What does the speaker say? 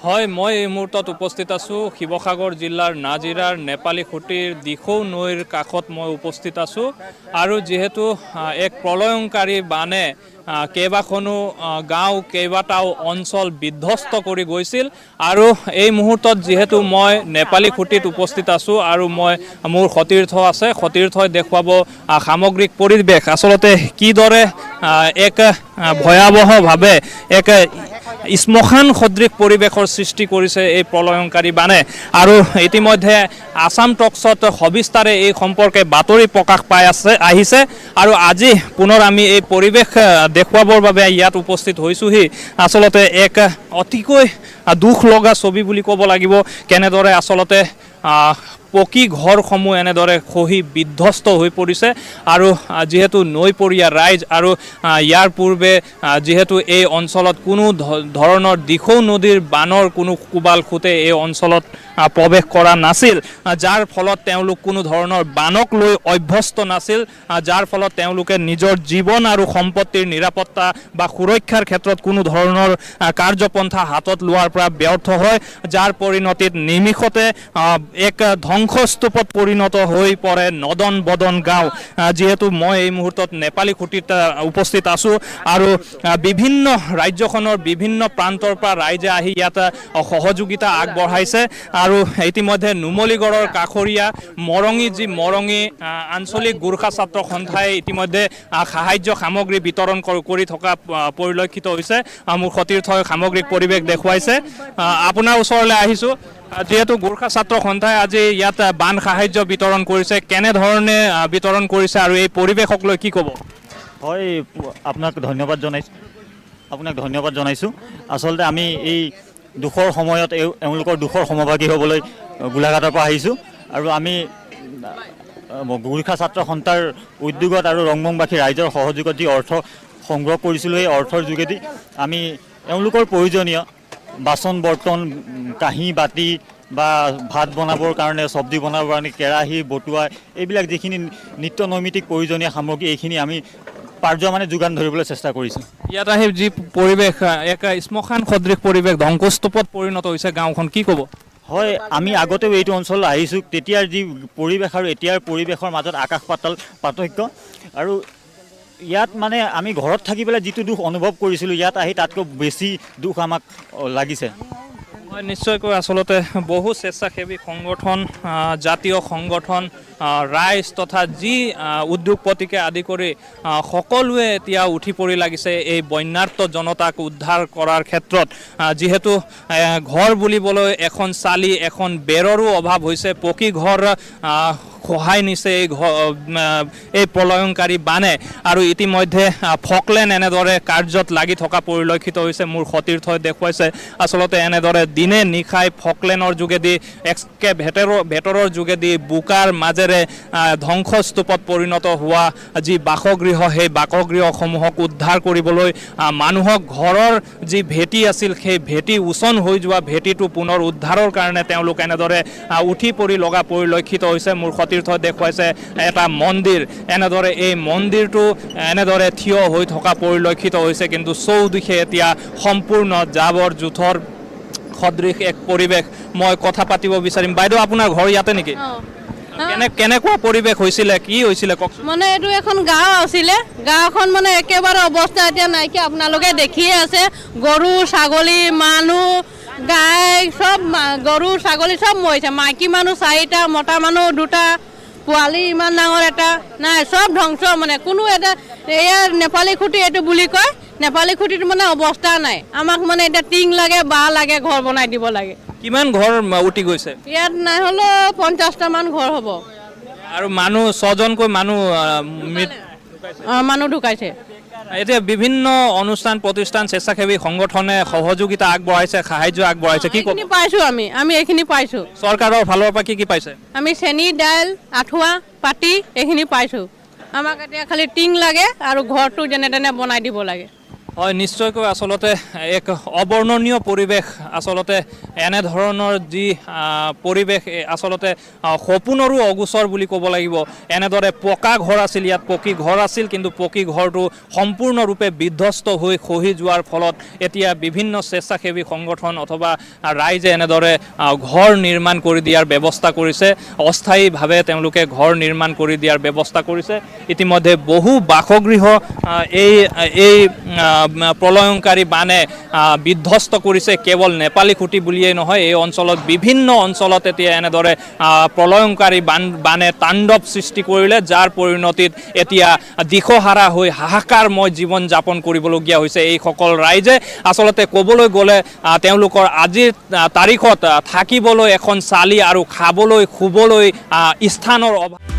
হয়, মই এই মুহূৰ্তত উপস্থিত আছোঁ শিৱসাগৰ জিলাৰ নাজিৰাৰ নেপালী খুঁটিৰ দিখৌ নৈৰ কাষত মই উপস্থিত আছোঁ আৰু যিহেতু এক প্ৰলয়ংকাৰী বানে কেইবাখনো গাঁও কেইবাটাও অঞ্চল বিধ্বস্ত কৰি গৈছিল আৰু এই মুহূৰ্তত যিহেতু মই নেপালী খুঁটিত উপস্থিত আছোঁ আৰু মই মোৰ সতীৰ্থ আছে, সতীৰ্থই দেখুৱাব সামগ্ৰিক পৰিৱেশ আচলতে কিদৰে এক ভয়াৱহভাৱে এক শ্মশান সদৃশ পৰিৱেশৰ সৃষ্টি কৰিছে এই প্ৰলয়ংকাৰী বানে। আৰু ইতিমধ্যে আসাম টকছত সবিস্তাৰে এই সম্পৰ্কে বাতৰি প্ৰকাশ পাই আহিছে আৰু আজি পুনৰ আমি এই পৰিৱেশ দেখুৱাবৰ বাবে ইয়াত উপস্থিত হৈছোঁহি। আচলতে এক অতিকৈ দুখ লগা ছবি বুলি ক'ব লাগিব, কেনেদৰে আচলতে পকী ঘৰসমূহ এনেদৰে খহি বিধ্বস্ত হৈ পৰিছে আৰু যিহেতু নৈপৰীয়া ৰাইজ আৰু ইয়াৰ পূৰ্বে যিহেতু এই অঞ্চলত কোনো ধৰণৰ দিখৌ নদীৰ বানৰ কোনো কোবাল খুঁটে এই অঞ্চলত প্ৰৱেশ কৰা নাছিল, যাৰ ফলত তেওঁলোক কোনো ধৰণৰ বানক লৈ অভ্যস্ত নাছিল, যাৰ ফলত তেওঁলোকে নিজৰ জীৱন আৰু সম্পত্তিৰ নিৰাপত্তা বা সুৰক্ষাৰ ক্ষেত্ৰত কোনো ধৰণৰ কাৰ্যপন্থা হাতত লোৱাৰ পৰা ব্যৰ্থ হয়, যাৰ পৰিণতিত নিমিষতে এক ধ্বংসস্তূপত পৰিণত হৈ পৰে নদন বদন গাঁও। যিহেতু মই এই মুহূৰ্তত নেপালী খুঁটিত উপস্থিত আছোঁ আৰু বিভিন্ন ৰাজ্যখনৰ বিভিন্ন প্ৰান্তৰ পৰা ৰাইজে আহি ইয়াত সহযোগিতা আগবঢ়াইছে আৰু ইতিমধ্যে নুমলীগড়ৰ কাষৰীয়া মৰঙী আঞ্চলিক গোৰ্খা ছাত্ৰ সন্থাই ইতিমধ্যে সাহায্য সামগ্ৰী বিতৰণ কৰি থকা পৰিলক্ষিত হৈছে। মোৰ সতীৰ্থই সামগ্ৰিক পৰিৱেশ দেখুৱাইছে। আপোনাৰ ওচৰলৈ আহিছোঁ, যিহেতু গোৰ্খা ছাত্ৰ সন্থাই আজি ইয়াত বান সাহায্য বিতৰণ কৰিছে, কেনেধৰণে বিতৰণ কৰিছে আৰু এই পৰিৱেশক লৈ কি ক'ব? হয়, আপোনাক ধন্যবাদ জনাইছোঁ। আচলতে আমি এই দুখৰ সময়ত এওঁলোকৰ দুখৰ সমভাগী হ'বলৈ গোলাঘাটৰ পৰা আহিছোঁ আৰু আমি গোৰ্খা ছাত্ৰ সন্থাৰ উদ্যোগত আৰু ৰংমংবাসী ৰাইজৰ সহযোগত যি অৰ্থ সংগ্ৰহ কৰিছিলোঁ, সেই অৰ্থৰ যোগেদি আমি এওঁলোকৰ প্ৰয়োজনীয় বাচন বৰ্তন, কাঁহী বাতি বা ভাত বনাবৰ কাৰণে, চব্জি বনাবৰ কাৰণে কেৰাহী বটুৱা, এইবিলাক যিখিনি নিত্য নৈমিত্তিক প্ৰয়োজনীয় সামগ্ৰী এইখিনি আমি পাৰ্য যোগান ধৰিবলৈ চেষ্টা কৰিছোঁ। ইয়াত আহি যি পৰিৱেশ, এক শ্মশান সদৃশ পৰিৱেশ, ধ্বংসস্তূপত পৰিণত হৈছে গাঁওখন, কি ক'ব? হয়, আমি আগতেও এইটো অঞ্চললৈ আহিছোঁ, তেতিয়াৰ যি পৰিৱেশ আৰু এতিয়াৰ পৰিৱেশৰ মাজত আকাশ পাতাল পাৰ্থক্য। আৰু ইয়াত আমি ঘৰত থাকি পেলাই যিটো দুখ অনুভৱ কৰিছিলোঁ, ইয়াত আহি তাতকৈ বেছি দুখ আমাক লাগিছে। হয়, নিশ্চয়কৈ আচলতে বহু স্বেচ্ছাসেৱী সংগঠন, জাতীয় সংগঠন, ৰাইজ তথা যি উদ্যোগপতিকে আদি কৰি সকলোৱে এতিয়া উঠি পৰি লাগিছে এই বন্যাৰ্ত জনতাক উদ্ধাৰ কৰাৰ ক্ষেত্ৰত। যিহেতু ঘৰ বুলিবলৈ এখন চালি, এখন বেৰৰো অভাৱ হৈছে, পকী ঘৰ খহাই নিছে এই প্ৰলয়ংকাৰী বানে আৰু ইতিমধ্যে ফকলেণ্ড এনেদৰে কাৰ্যত লাগি থকা পৰিলক্ষিত হৈছে। মোৰ সতীৰ্থই দেখুৱাইছে আচলতে এনেদৰে দিনে নিশাই ফকলেণ্ডৰ যোগেদি এক্সকেভেটৰৰ যোগেদি বোকাৰ মাজেৰে ধ্বংসস্তূপত পৰিণত হোৱা যি বাসগৃহ, সেই বাসগৃহসমূহক উদ্ধাৰ কৰিবলৈ মানুহক ঘৰৰ যি ভেটি আছিল, সেই ভেটি উচন হৈ যোৱা ভেটিটো পুনৰ উদ্ধাৰৰ কাৰণে তেওঁলোক এনেদৰে উঠি পৰি লগা পৰিলক্ষিত হৈছে। মোৰ সতীৰ্থই দেখুৱাইছে এটা মন্দিৰ, এনেদৰে এই মন্দিৰটো এনেদৰে থিয় হৈ থকা পৰিলক্ষিত হৈছে, কিন্তু চৌদিশে এতিয়া সম্পূৰ্ণ জাবৰ জোথৰ সদৃশ এক পৰিৱেশ। মই কথা পাতিব বিচাৰিম। বাইদেউ, আপোনাৰ ঘৰ ইয়াতে নেকি? কেনেকুৱা পৰিৱেশ হৈছিলে, কি হৈছিলে কওকচোন? এইটো এখন গাঁও আছিলে, গাঁওখন একেবাৰে অৱস্থা এতিয়া নাইকিয়া, আপোনালোকে দেখিয়ে আছে। গৰু ছাগলী মানুহ গাই চব, গৰু ছাগলী চব মৰিছে। মাইকী মানুহ 4টা, মতা মানুহ 2টা, পোৱালি ইমান ডাঙৰ এটা নাই, চব ধ্বংস। কোনো এটা এয়া নেপালী খুঁটি এইটো বুলি কয়, নেপালী খুঁটিত অৱস্থা নাই। আমাক এতিয়া টিং লাগে, বাঁহ লাগে, ঘৰ বনাই দিব লাগে। কিমান ঘৰ উটি গৈছে? ইয়াত নাই হ'লেও 50টামান ঘৰ হ'ব আৰু মানুহ 6জনকৈ মানুহ ঢুকাইছে। এতিয়া বিভিন্ন অনুষ্ঠান প্ৰতিষ্ঠান, স্বেচ্ছাসেৱী সংগঠনে সহযোগিতা আগবঢ়াইছে, সাহায্য আগবঢ়াইছে, কি ক'ব? পাইছোঁ আমি এইখিনি পাইছোঁ। চৰকাৰৰ ফালৰ পৰা কি পাইছে? আমি চেনি, দাইল, আঁঠুৱা, পাতি এইখিনি পাইছোঁ। আমাক এতিয়া খালি টিং লাগে আৰু ঘৰটো যেনে তেনে বনাই দিব লাগে। হয় নিশ্চয়কৈ আচলতে এক অবৰ্ণনীয় পৰিৱেশ আচলতে এনেধৰণৰ যি পৰিৱেশ আচলতে সপোনৰো অগোচৰ বুলি ক'ব লাগিব এনেদৰে পকা ঘৰ আছিল ইয়াত পকী ঘৰ আছিল কিন্তু পকী ঘৰটো সম্পূৰ্ণৰূপে বিধ্বস্ত হৈ খহি যোৱাৰ ফলত এতিয়া বিভিন্ন স্বেচ্ছাসেৱী সংগঠন অথবা ৰাইজে এনেদৰে ঘৰ নিৰ্মাণ কৰি দিয়াৰ ব্যৱস্থা কৰিছে অস্থায়ীভাৱে তেওঁলোকে ঘৰ নিৰ্মাণ কৰি দিয়াৰ ব্যৱস্থা কৰিছে ইতিমধ্যে বহু বাসগৃহ এই প্ৰলয়ংকাৰী বানে বিধ্বস্ত কৰিছে কেৱল নেপালী খুঁটি বুলিয়েই নহয় এই অঞ্চলত বিভিন্ন অঞ্চলত এতিয়া এনেদৰে প্ৰলয়ংকাৰী বানে তাণ্ডৱ সৃষ্টি কৰিলে যাৰ পৰিণতিত এতিয়া দিশহাৰা হৈ হাহাকাৰময় জীৱন যাপন কৰিবলগীয়া হৈছে এইসকল ৰাইজে আচলতে ক'বলৈ গ'লে তেওঁলোকৰ আজিৰ তাৰিখত থাকিবলৈ এখন চালি আৰু খাবলৈ শুবলৈ স্থানৰ অভাৱ